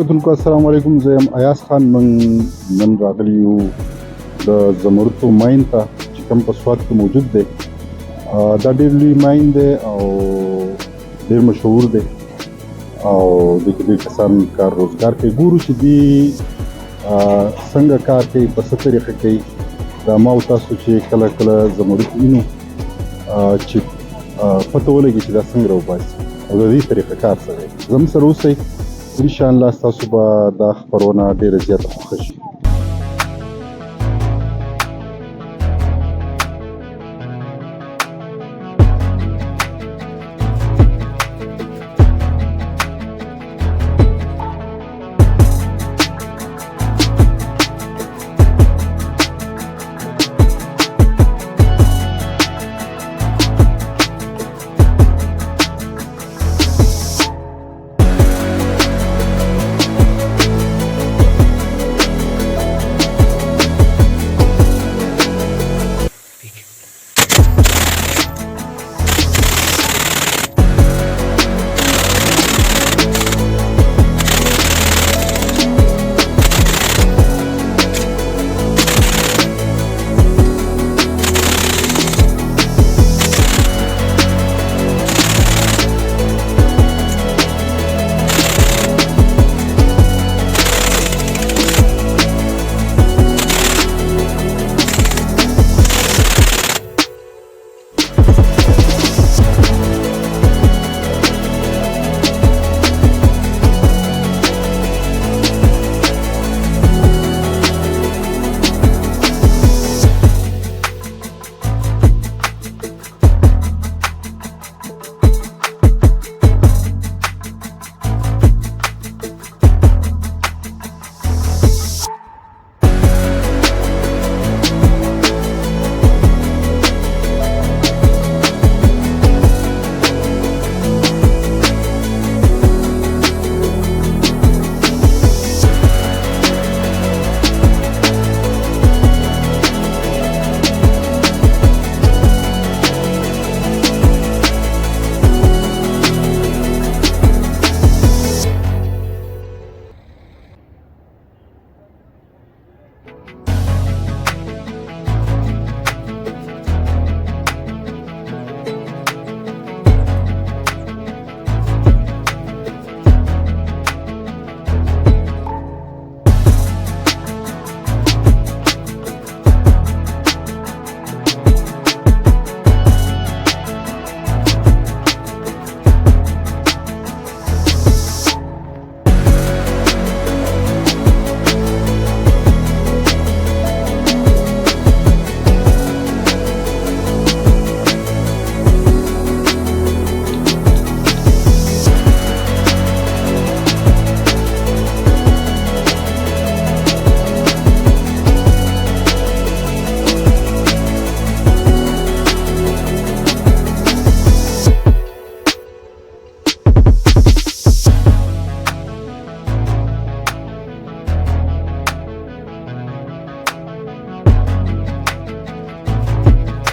کتونکو السلام علیکم. زه یم ایاز خان. موږ نن راغلي یو د زمرودو ماین ته چې کوم په سوات کې موجود دی. دا ډېر لوی ماین دی او ډېر مشهور دی او دې کې ډېر کسان کار روزګار کوي. ګورو چې دوی څنګه کار کوي، په څه طریقه کوي. دا ما او تاسو چې کله کله زمرود وینو چې پته ولګي چې دا څنګه راوباسي او د دې طریقه کار څه دی. زموږ سره اوسئ، انشاءالله ستاسو به دا خپرونه ډېره زیاته خوښه شي.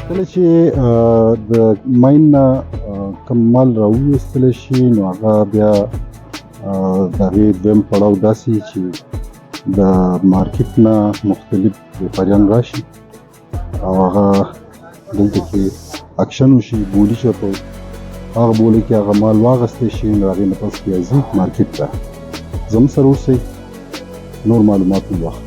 کله چې د ماین نه کوم مال راوویستلی شي نو هغه بیا د هغې دویم پړاو داسې چې د مارکیټ نه مختلف بیپاریان راشي او هغه دلته کې اکشن وشي، بولي چاته وایي. هغه بولی کې هغه مال واخیستی شي نو هغې نه پس بیا ځي مارکیټ ته. زموږ سره اوسئ، نور معلومات مو واخلئ.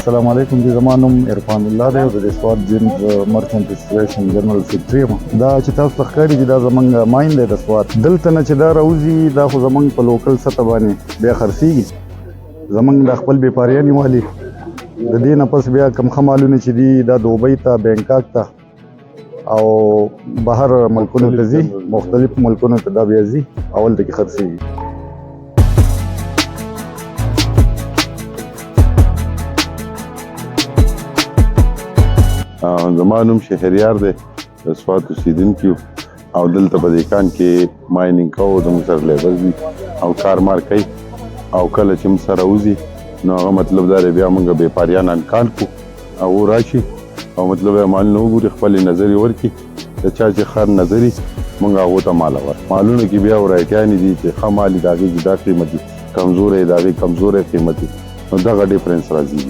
السلام علیکم. زما نوم عرفان الله دی او د سوات جیمز مرچنټ اسوسییشن جنرال سیکرټري یم. دا چې تاسو ته ښکاري چې دا زموږ ماین دی د سوات، دلته نه چې دا راوځي دا خو زموږ په لوکل سطح باندې بیا خرڅېږي. زموږ د خپل بیپاریان والي د دې نه پس بیا کم ښه مالونه چې دي دا دوبۍ ته، بینکاک ته او بهر ملکونو ته ځي مختلف ملکونو ته دا بیا ځي اول ته کې خرڅېږي. زما نوم شهریار دی د سوات اوسېدونکی یو او دلته په دې کان کې ماینینګ کوو زموږ سره لیبر دي او کار مار کوي او کله چې موږ سره وځي نو هغه مطلب دا دی بیا موږ بېپاریان انکال کړو او راشي او مطلب یې مالونه وګوري خپلې نظرې ورکړي د چا چې ښه نظري موږ هغو ته مال ور مالونو کې بیا ورایټیانې دي چې ښه مال د هغې جدا قیمت دي کمزوری د هغې کمزوری قیمت دي نو دغه ډفرنس راځي.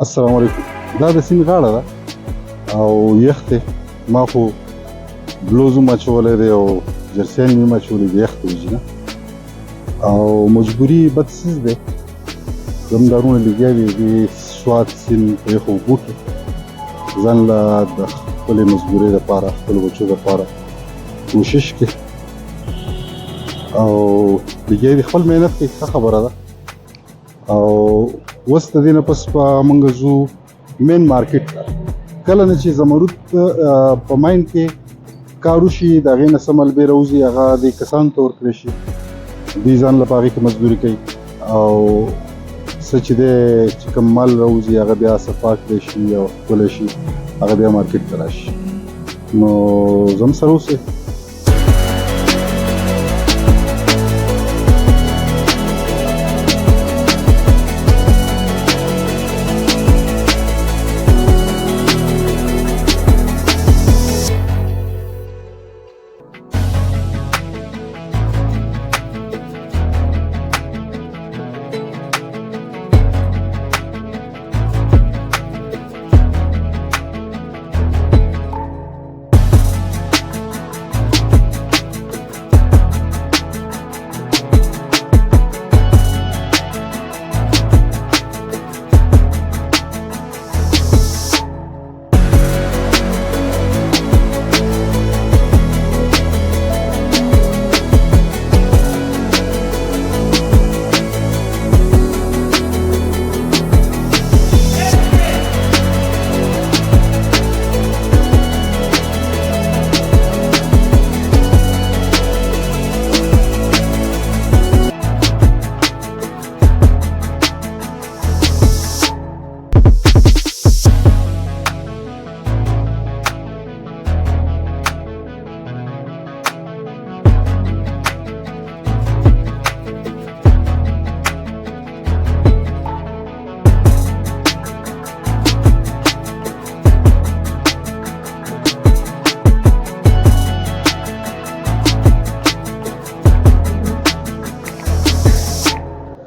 السلام علیکم. دا د سیند غاړه ده او یخ دی ما خو بلوز هم اچولی دی او جرسیان مې هم اچولی دی یخ ته وځي نه او مجبوري بد څیز دی زمدارونه لګیا دي د سوات سیند په یخو اوبو کې ځان له د خپلې مجبورۍ دپاره خپلو بچو دپاره کوشش کوي او لګیا دي خپل محنت کوي ښه خبره ده او اوس د دې نه پس په موږ ځو مین مارکیټ ته کله نه چې زمرود په ماین کې کار وشي د هغې نه څه ملبې راوځي هغه دې کسانو ته ورکړی شي دوی ځان له په هغې کې مزدوري کوي او څه چې دی چې کوم مال راوځي هغه بیا صفا کړی شي او ښکلی شي هغه بیا مارکیټ ته راشي نو زم سره اوسئ.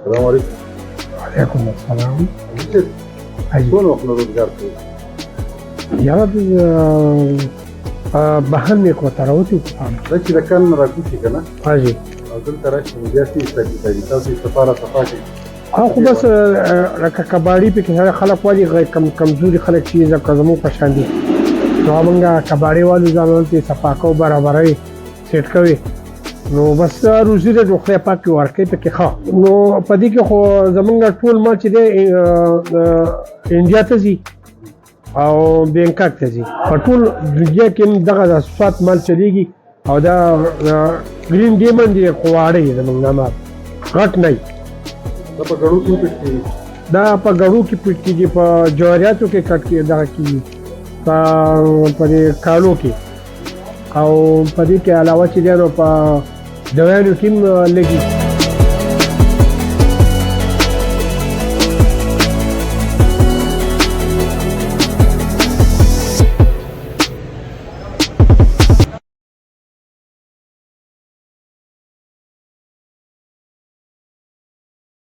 السلام علیکم. وعلیکم السلام. څونه وخت نه روزګار کوئ؟ یاره بهن مې کوه تراوتې وکړم دا چې د کان نه راکوشي که نه حاجي او دلته راشي نو بیا څه ایسته کوي تاسو یې صفاره صفا کوي خو بس لکه کباړي پکې سره خلک وایي کمزوري خلک چې لکه زموږ په شان دي نو موږ کباړي والو ځانونه ته صفا کوو برابروي سیټ کوي نو بس روزي د خدای پاک ورکوي پکې ښه نو په دې کې خو زموږ ټول مال چې دی انډیا ته ځي او بینکاک ته ځي په ټول دنیا کې دغه د سوات مال چلیږي او دا ګرین ډیمنډ دی خو واړه یې زموږ نه مال غټ نه دا په ګړو کې پټ کېږي دا په ګړو کې پټ کېږي په جواریاتو کې کټ کې دغه کېږي په دې کالو کې او په دې کې علاوه چې دی نو په دویانو کې هم لګي